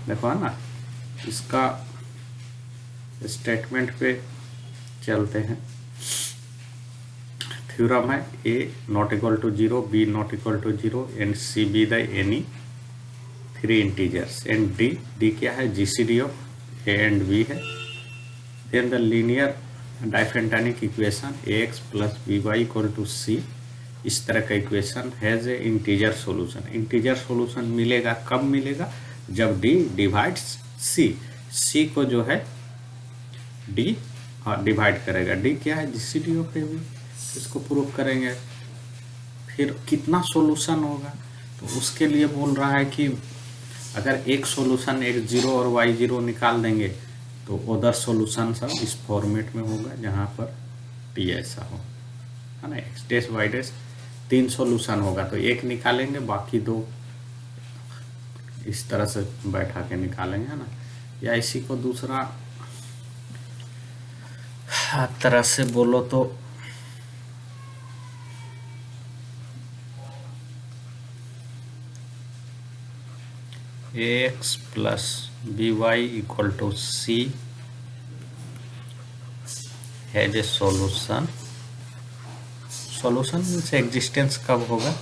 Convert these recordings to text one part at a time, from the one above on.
देखो है ना, इसका स्टेटमेंट पे चलते हैं। थ्योरम है a not equal to 0, b not equal to 0 and c be the any 3 integers and d क्या है, GCD of a and b है। Then the linear Diophantine equation ax plus by equal to c, इस तरह का equation has a integer solution. Integer solution मिलेगा कब मिलेगा, जब d डिवाइड्स c को जो है d डिवाइड करेगा। d क्या है, जीसीडी ऑफ ए बी, इसको प्रूव करेंगे। फिर कितना सॉल्यूशन होगा, तो उसके लिए बोल रहा है कि अगर एक सॉल्यूशन x0 और y0 निकाल देंगे तो अदर सॉल्यूशन सब इस फॉर्मेट में होगा जहाँ पर t ऐसा हो, है ना, x dash y dash 3 solution होगा तो एक निकालेंगे, बाकी 2 इस तरह से बैठा के निकालेंगे, है ना। या इसी को दूसरा तरह से बोलो तो ax plus by equal to c has a solution. Solution means existence कब होगा,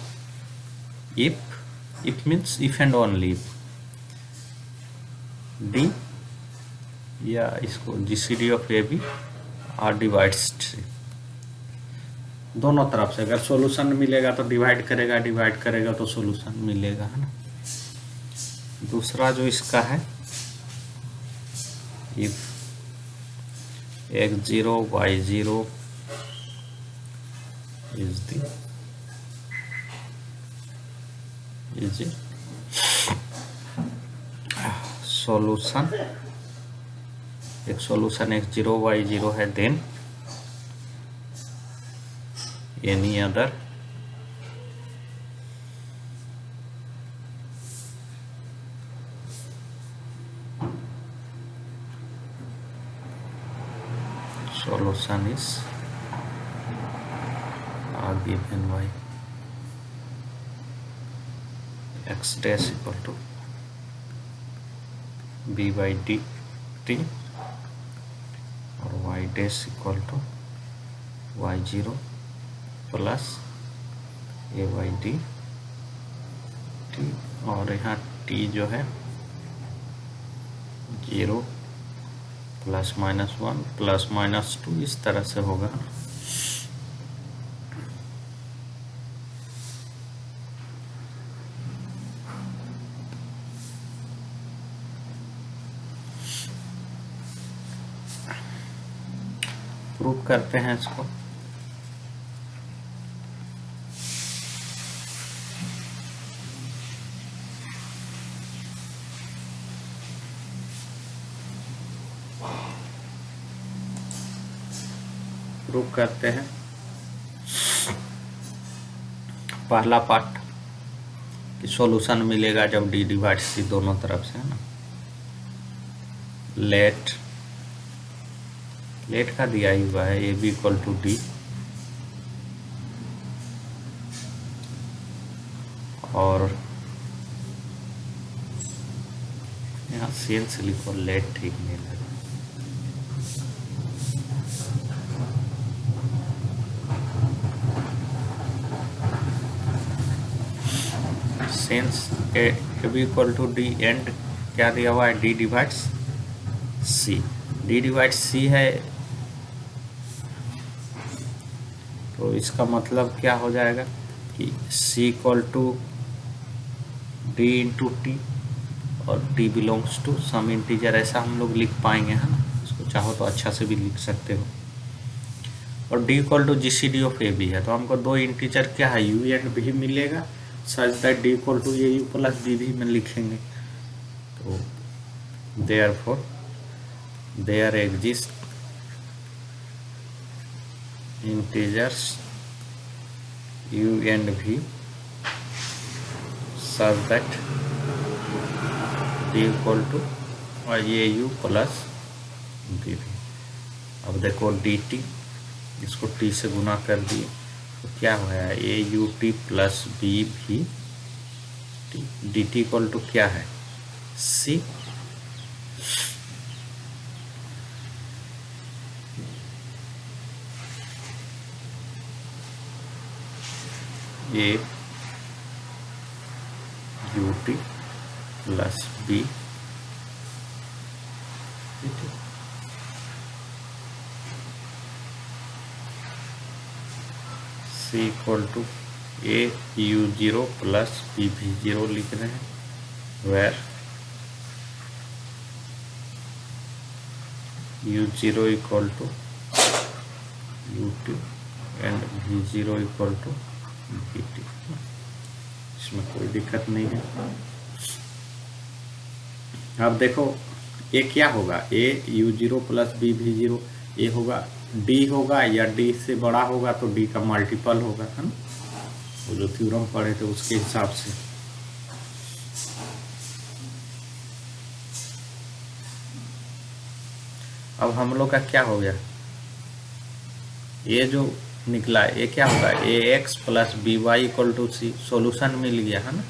if means if and only if d या इसको जीसीडी ऑफ ए बी और डिवाइड्स c, दोनों तरफ से अगर सॉल्यूशन मिलेगा तो डिवाइड करेगा तो सॉल्यूशन मिलेगा, है ना। दूसरा जो इसका है, if x0 y0 is a solution, एक सॉल्यूशन x0 y0 है, then any other solution is given by x dash equal to b by dt और y dash equal to y0 plus a by dt, और यहाँ t जो है 0 plus minus 1 plus minus 2 इस तरह से होगा। प्रूव करते हैं इसको। प्रूव करते हैं। पहला पार्ट कि सॉल्यूशन मिलेगा जब d डिवाइड c दोनों तरफ से, है ना। लेट का दिया ही हुआ है a b equal to d, और यहाँ सेंस लिखो, लेट ठीक नहीं लगा। Since a b equal to d and क्या दिया हुआ है, d divides c. D divides c है तो इसका मतलब क्या हो जाएगा कि c equal to d into t और t belongs to some integer, ऐसा हम लोग लिख पाएंगे, है ना। इसको चाहो तो अच्छा से भी लिख सकते हो। और d equal to GCD of a b है तो हमको 2 इंटीजर क्या है, u एंड v मिलेगा, such that d equal to a u plus b भी में लिखेंगे। तो therefore there exist integers u and v such that d equal to au plus bv। अब देखो dt, इसको t से गुना कर दिए तो क्या हुआ, aut plus bv। dt equal to क्या है, c a u t plus b, c equal to a u zero plus b भी जीरो लिख रहे हैं, where u zero equal to u t and b zero equal to b t. इसमें कोई दिक्कत नहीं है। अब देखो ये क्या होगा, ए यू जीरो प्लस बी भी जीरो, ये होगा डी होगा या डी से बड़ा होगा तो डी का मल्टीपल होगा, है ना, वो जो थ्योरम पढ़े थे उसके हिसाब से। अब हम लोग का क्या हो गया, ये जो निकला ये क्या होगा, a x plus b y equal to c, solution मिल गया, है ना,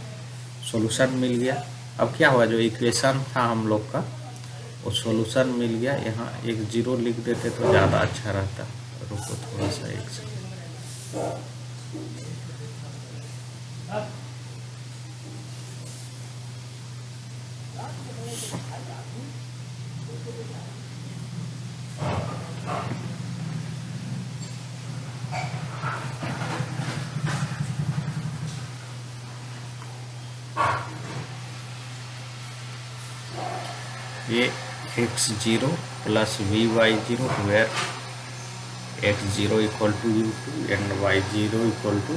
सोल्यूशन मिल गया। अब क्या हुआ, जो इक्वेशन था हम लोग का वो सोल्यूशन मिल गया। यहाँ एक जीरो लिख देते तो ज़्यादा अच्छा रहता। रुको थोड़ा सा एक सेकंड। ये x zero plus v y zero, where x zero equal to u two and y zero equal to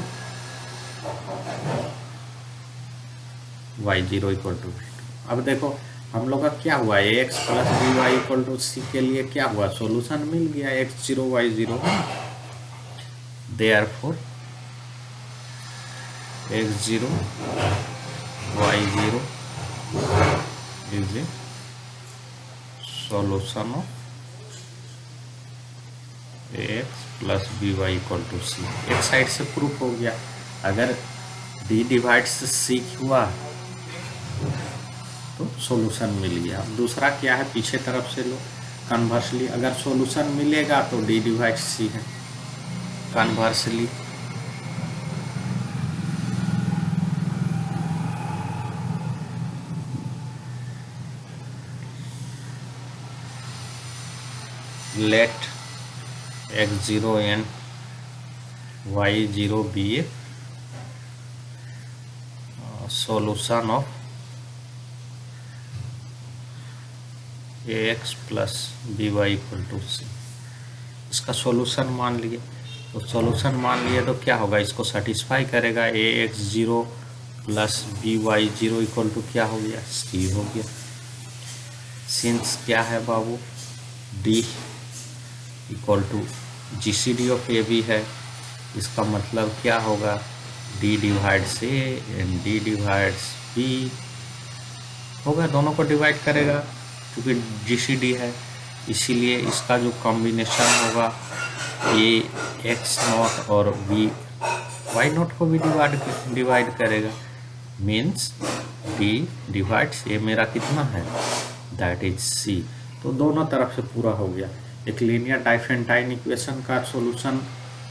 y zero equal to v two. अब देखो हम लोग का क्या हुआ, a x plus v y equal to c के लिए क्या हुआ, सॉल्यूशन मिल गया, x zero y zero. Therefore x zero y zero is a solution of x plus b y equal to सी। एक साइड से प्रूफ हो गया, अगर डी डिवाइड से सी हुआ तो सॉल्यूशन मिल गया। अब दूसरा क्या है, पीछे तरफ से लो, कन्वर्सली अगर सॉल्यूशन मिलेगा तो डी डिवाइड सी है, conversely let x0 and y0 be a solution of ax plus by equal to c. इसका सॉल्यूशन मान लिए, तो सॉल्यूशन मान लिए तो क्या होगा, इसको सेटिस्फाई करेगा। ax0 plus by0 equal to क्या हो गया, सी हो गया। सिंस क्या है बाबू, d equal to G C D of a भी है, इसका मतलब क्या होगा, d divides a and d divides b होगा, दोनों को डिवाइड करेगा क्योंकि जी सी डी है, इसीलिए इसका जो कॉम्बिनेशन होगा ए एक्स नॉट और बी वाई नॉट को भी डिवाइड करेगा, मीन्स डी डिवाइड्स ए मेरा कितना है, दैट इज सी। तो दोनों तरफ से पूरा हो गया। एक लीनियर डाइफेंटाइन इक्वेशन का सॉल्यूशन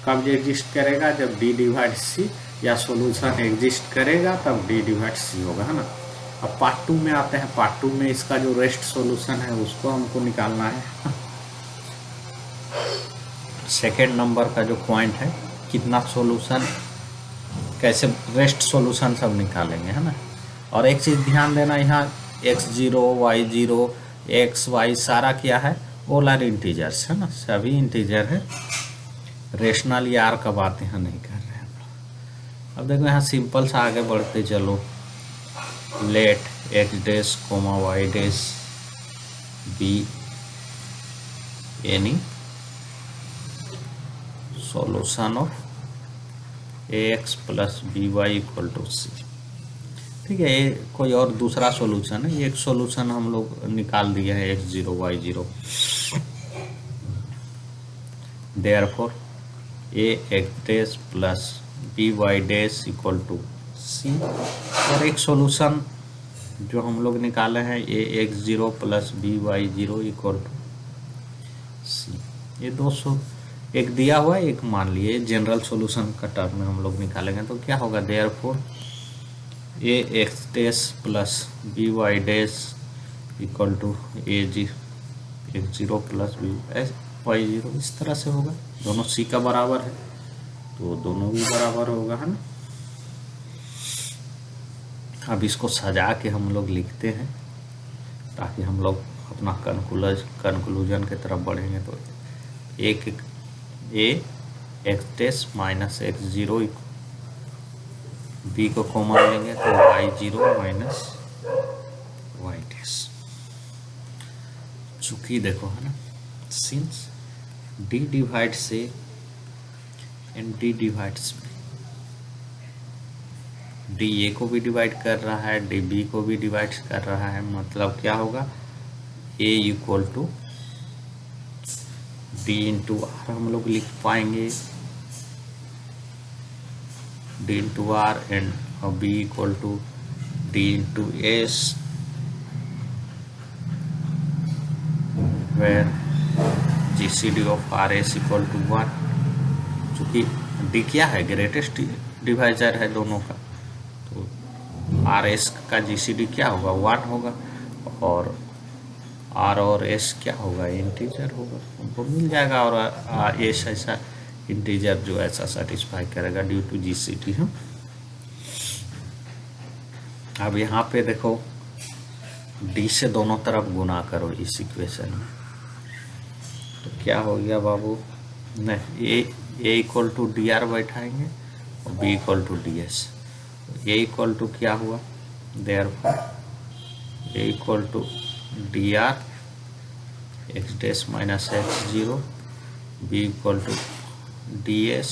कब एग्जिस्ट करेगा, जब डी डिवाइड सी, या सॉल्यूशन एग्जिस्ट करेगा तब डी डिवाइड सी होगा, है ना। अब पार्ट 2 में आते हैं। पार्ट 2 में इसका जो रेस्ट सॉल्यूशन है उसको हमको निकालना है। सेकेंड नंबर का जो पॉइंट है, कितना सॉल्यूशन, कैसे रेस्ट सॉल्यूशन सब निकालेंगे, है ना। और एक चीज़ ध्यान देना, यहाँ x0 y0 x y सारा क्या है, ऑल आर इंटीजर्स, है ना, सभी इंटीजर है। रेशनल या आर का बात यहाँ नहीं कर रहे हैं। अब देखो यहाँ सिंपल सा आगे बढ़ते चलो, let x dash comma y dash be any solution of a x plus b y equal to c. ठीक है, ये कोई और दूसरा सॉल्यूशन है, ये एक सॉल्यूशन हम लोग निकाल दिए हैं x0 y0। Therefore a x dash plus b y dash equal to c. और एक सॉल्यूशन जो हम लोग निकाले हैं, a x0 plus b y zero equal to c. ये एक दिया हुआ है, एक मान लिए, जनरल सॉल्यूशन का टर्म में हम लोग निकालेंगे तो क्या होगा, therefore a x dash plus b y dash equal to a g x zero plus b y zero, इस तरह से होगा। दोनों सी का बराबर है तो दोनों भी बराबर होगा, है ना। अब इसको सजा के हम लोग लिखते हैं ताकि हम लोग अपना कंक्लूजन की तरफ बढ़ेंगे। तो एक a x dash minus x zero b को कॉमन लेंगे तो y zero minus y dash. चूंकि देखो, है ना, since d divides a and d divides b, d a को भी डिवाइड कर रहा है, डी बी को भी डिवाइड कर रहा है, मतलब क्या होगा, a equal to d into r हम लोग लिख पाएंगे, d into r, and b equal to d into s, where g C D of r s equal to 1। चूँकि डी क्या है, ग्रेटेस्ट डिवाइजर है दोनों का, तो आर एस का जी सी डी क्या होगा, 1 होगा, और आर और एस क्या होगा, इंटीजर होगा, हमको मिल जाएगा। और एस ऐसा इंटीजर जो ऐसा सेटिस्फाई करेगा due to G C D. हम अब यहाँ पे देखो, डी से दोनों तरफ गुना करो इस इक्वेशन में, तो क्या हो गया बाबू, नहीं, a equal to d r बैठाएंगे और b equal to d s. A equal to क्या हुआ, therefore a equal to d r x dash minus x zero, b equal to d s,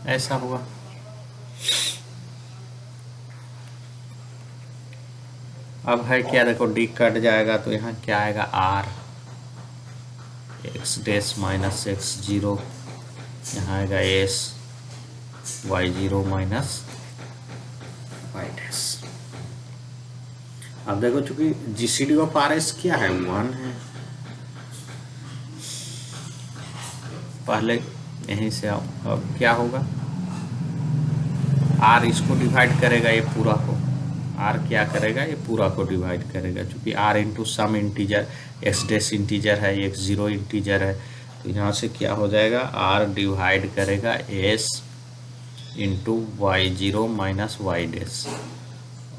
ऐसा हुआ। अब है क्या, देखो डी कट जाएगा तो यहाँ क्या आएगा, r x dash minus x zero, यहाँ आएगा s y zero minus y dash. अब देखो, चूंकि जीसीडी ऑफ आर एस क्या है, 1 है, पहले यहीं से अब क्या होगा, आर इसको डिवाइड करेगा, ये पूरा को, आर क्या करेगा, ये पूरा को डिवाइड करेगा। चूंकि r into some integer, x dash integer है, एक्स जीरो इंटीजर है, तो यहाँ से क्या हो जाएगा, आर डिवाइड करेगा s into y zero minus y dash.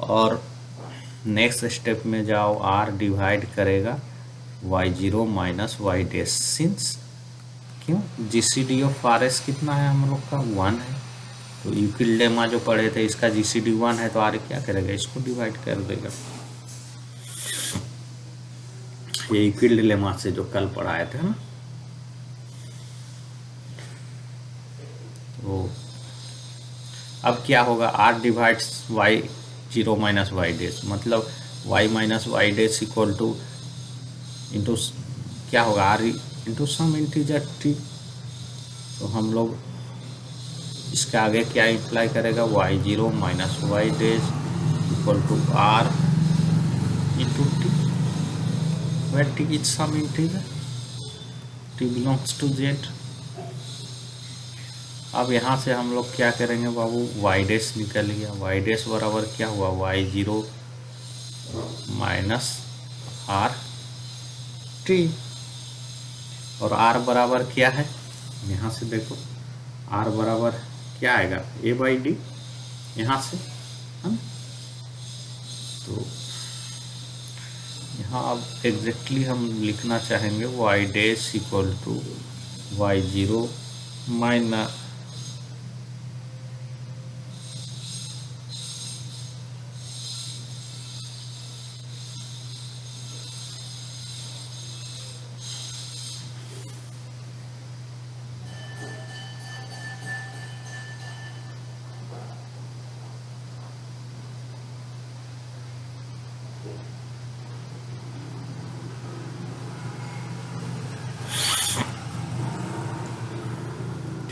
और नेक्स्ट स्टेप में जाओ, आर डिवाइड करेगा y zero minus y dash, since क्यों, g C D of r s कितना है हम लोग का, 1 है, तो यूक्लिड लेमा जो पढ़े थे इसका जी सी डी 1 है, तो आर क्या करेगा, इसको डिवाइड कर देगा। ये यूक्लिड लेमा से जो कल पढ़ाए थे ना, तो अब क्या होगा, r divides y zero minus y dash, मतलब y minus y dash equal to into क्या होगा, r into some integer t. तो हम लोग इसके आगे क्या इम्प्लाई करेगा, y zero minus y dash equal to r into t, where t is some integer, t belongs to z. अब यहाँ से हम लोग क्या करेंगे बाबू, वाई डैश निकल गया, वाई डैश बराबर क्या हुआ, y zero minus r t, और आर बराबर क्या है, यहाँ से देखो आर बराबर क्या आएगा, ए बाई डी, यहाँ से हम, तो यहाँ अब एग्जैक्टली हम लिखना चाहेंगे y dash equal to y zero minus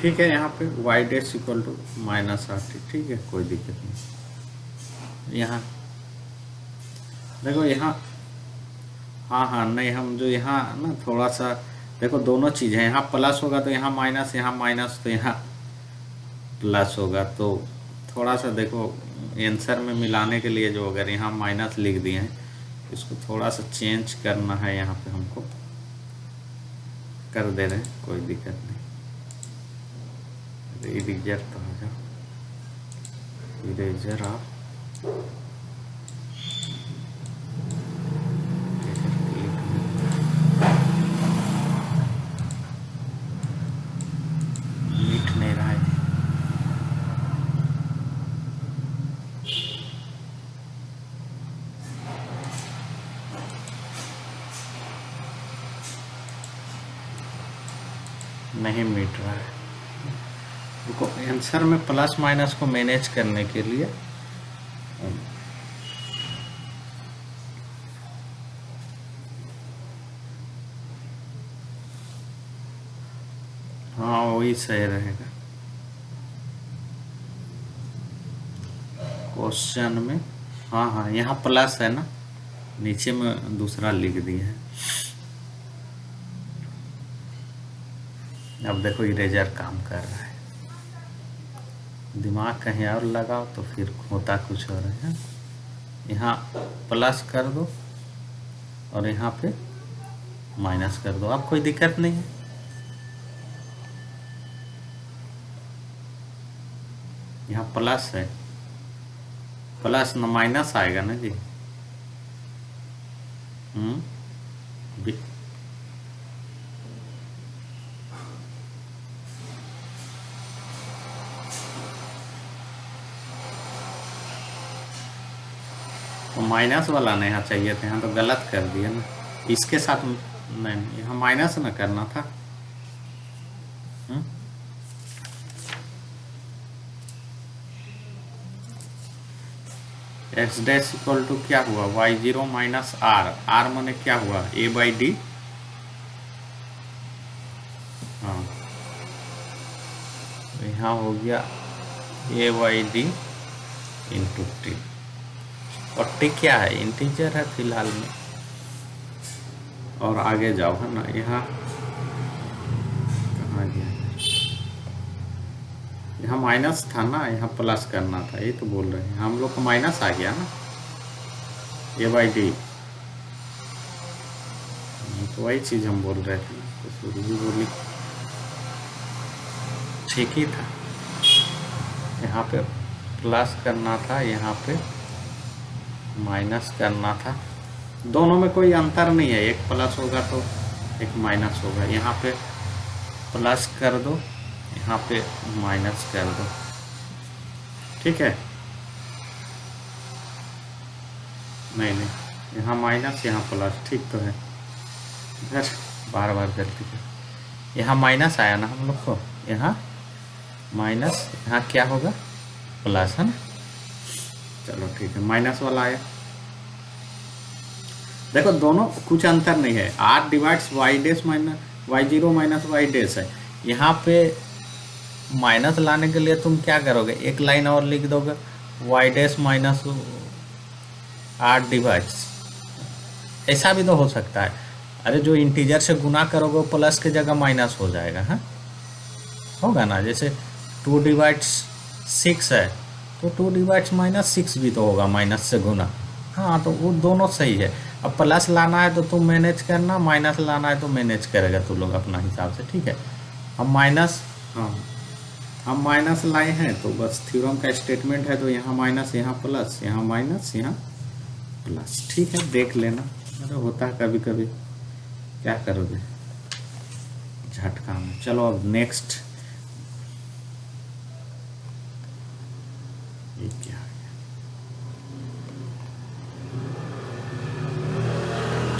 ठीक है, यहाँ पे y dash equal to minus r t, ठीक है, कोई दिक्कत नहीं। यहाँ देखो, यहाँ हाँ नहीं, हम जो यहाँ ना थोड़ा सा देखो दोनों चीज़ है, यहाँ प्लस होगा तो यहाँ माइनस तो यहाँ प्लस होगा। तो थोड़ा सा देखो आंसर में मिलाने के लिए जो अगर यहाँ माइनस लिख दिए हैं इसको थोड़ा सा चेंज करना है, यहाँ पे हमको कर दे रहे हैं, कोई दिक्कत नहीं। इरेजर तो आ जाओ, इरेजर आप मिट नहीं रहा है। नहीं मिट रहा है। रुको, आंसर में प्लस माइनस को मैनेज करने के लिए हाँ वही सही रहेगा। क्वेश्चन में हाँ यहाँ प्लस है ना, नीचे में दूसरा लिख दिया है। अब देखो इरेजर काम कर रहा है, दिमाग कहीं और लगाओ तो फिर होता कुछ और है। यहाँ प्लस कर दो और यहाँ पे माइनस कर दो, अब कोई दिक्कत नहीं है। यहाँ प्लस है, प्लस न माइनस आएगा ना जी। तो माइनस वाला नहीं यहाँ चाहिए था, यहाँ तो गलत कर दिया ना। इसके साथ नहीं, यहाँ माइनस ना करना था। एक्स डैश इक्वल टू क्या हुआ, y zero minus r, r माने क्या हुआ, ए बाई डी। हाँ तो यहाँ हो गया ए बाई डी इंटू टी, और टी क्या है, इंटीजर है फिलहाल में। और आगे जाओ है ना, यहाँ कहाँ गया, यहाँ माइनस था ना, यहाँ प्लस करना था, ये तो बोल रहे हैं हम लोग को माइनस आ गया ना, ए बाई डी। तो वही चीज़ हम बोल रहे थे, तो शुरू भी बोली ठीक ही था। यहाँ पे प्लस करना था, यहाँ पे माइनस करना था। दोनों में कोई अंतर नहीं है, एक प्लस होगा तो एक माइनस होगा। यहाँ पे प्लस कर दो, यहाँ पे माइनस कर दो, ठीक है। नहीं यहाँ माइनस यहाँ प्लस, ठीक तो है। इधर बार बार गलती कर, यहाँ माइनस आया ना हम लोग को, यहाँ माइनस, यहाँ क्या होगा प्लस, है ना। चलो ठीक है, माइनस वाला आया। देखो दोनों कुछ अंतर नहीं है, r divides y dash minus y zero minus y dash है। यहाँ पे माइनस लाने के लिए तुम क्या करोगे, एक लाइन और लिख दोगे, y dash minus r divides. ऐसा भी तो हो सकता है, अरे जो इंटीजर से गुना करोगे वो प्लस के जगह माइनस हो जाएगा, हाँ होगा ना। जैसे 2 डिवाइड्स 6 है तो 2 डिवाइड्स माइनस 6 भी तो होगा, माइनस से गुना। हाँ तो वो दोनों सही है। अब प्लस लाना है तो तुम मैनेज करना, माइनस लाना है तो मैनेज करेगा तुम लोग अपना हिसाब से, ठीक है। हम माइनस, हाँ हम माइनस लाए हैं तो बस थ्योरम का स्टेटमेंट है, तो यहाँ माइनस यहाँ प्लस, यहाँ माइनस यहाँ प्लस, ठीक है। देख लेना, अरे होता है कभी कभी, क्या करोगे झटका में। चलो अब नेक्स्ट, ये क्या है,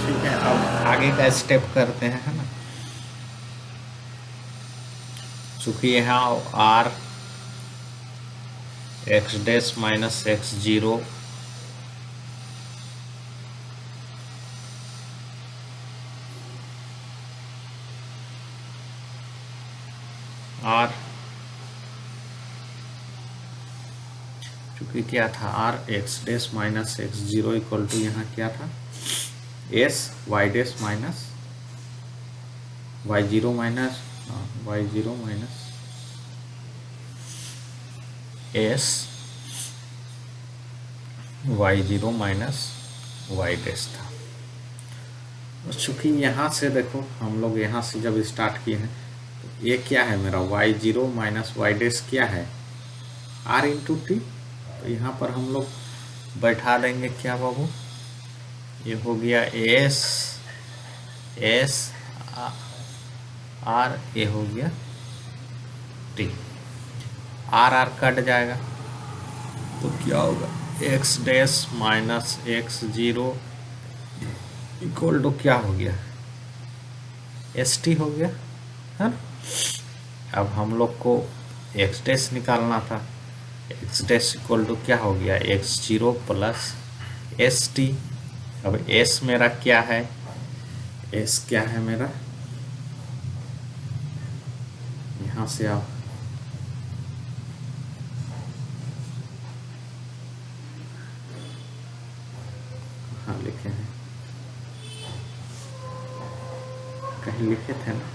ठीक है। अब आगे का स्टेप करते हैं, है ना। चूंकि यहाँ r x dash minus x zero r, चूंकि क्या था r x dash minus x zero equal to यहाँ क्या था s y dash minus y0 minus y0 minus s y0 minus y dash था। चूँकि यहाँ से देखो हम लोग यहाँ से जब स्टार्ट किए हैं तो ये क्या है मेरा y0 माइनस y डैश क्या है r इंटू टी। तो यहाँ पर हम लोग बैठा देंगे क्या बाबू, ये हो गया एस आर, ये हो गया टी, आर कट जाएगा तो क्या होगा x dash minus x0 equal to क्या हो गया एस टी हो गया है ना। अब हम लोग को एक्स डैश निकालना था, एक्स डैश इक्वल टू क्या हो गया x0 प्लस एस टी। अब एस मेरा क्या है, एस क्या है मेरा, यहाँ से आओ, कहाँ लिखे हैं, कहीं लिखे थे ना,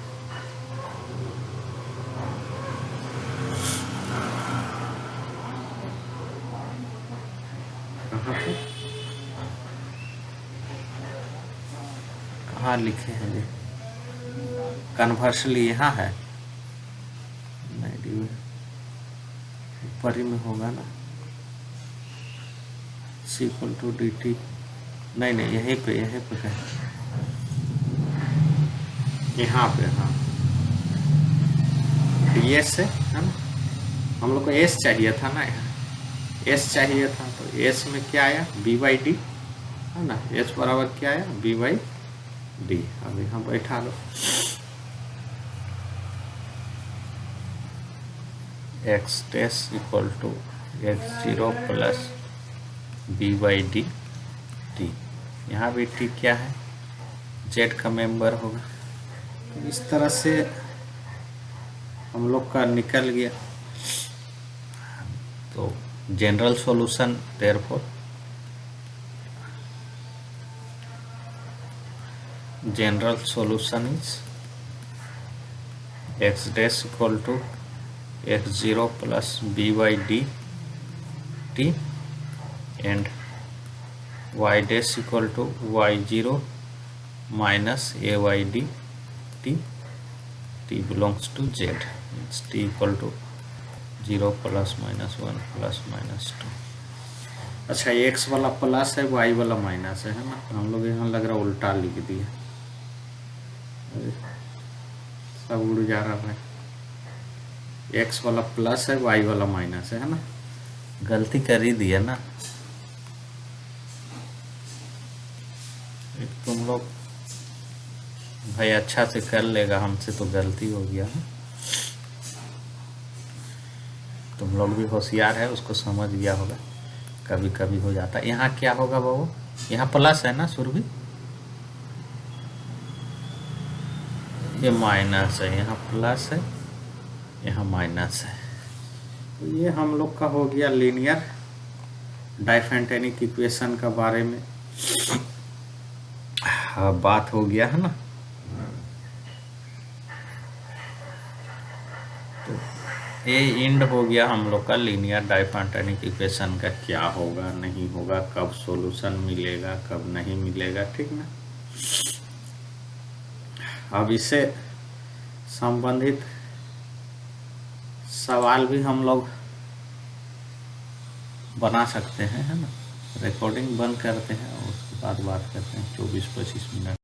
कहाँ थे, कहाँ लिखे हैं ये, कन्वर्सली यहाँ है, नहीं ऊपर ही में होगा ना, सी इक्वल टू डी टी, नहीं यहीं पे है, यहाँ पे, हाँ डी एस है ना, हम लोग को एस चाहिए था ना, एस चाहिए था तो एस में क्या आया बी बाई डी है ना, एस बराबर क्या आया बी बाई डी। अब यहाँ बैठा लो x dash equal to x0 plus b by d t, यहाँ भी टी क्या है जेड का मेंबर होगा। तो इस तरह से हम लोग का निकल गया। तो general solution therefore general solution is x dash equal to x0 plus b by d t and y dash equal to y0 minus a y d t, t belongs to z, t equal to 0 plus minus 1 plus minus 2। अच्छा x वाला plus है y वाला minus है ना, हम लोग यहाँ लग रहा उल्टा लिख दिया, सब उड़ जा रहा है, x वाला प्लस है y वाला माइनस है ना, गलती कर ही दिया ना। तुम लोग भाई अच्छा से कर लेगा, हमसे तो गलती हो गया है, तुम लोग भी होशियार है, उसको समझ गया होगा, कभी कभी हो जाता है। यहाँ क्या होगा बाबू, यहाँ प्लस है ना सुरभि, ये माइनस है, यहाँ प्लस है यहाँ माइनस है। तो ये हम लोग का हो गया लीनियर डाइफेंटेनिक इक्वेशन का बारे में बात हो गया है ना। तो ये एंड हो गया हम लोग का लीनियर डाइफेंटेनिक इक्वेशन का, क्या होगा नहीं होगा, कब सॉल्यूशन मिलेगा कब नहीं मिलेगा, ठीक ना। अब इससे संबंधित सवाल भी हम लोग बना सकते हैं है ना। रिकॉर्डिंग बंद करते हैं और उसके बाद बात करते हैं 24-25 मिनट।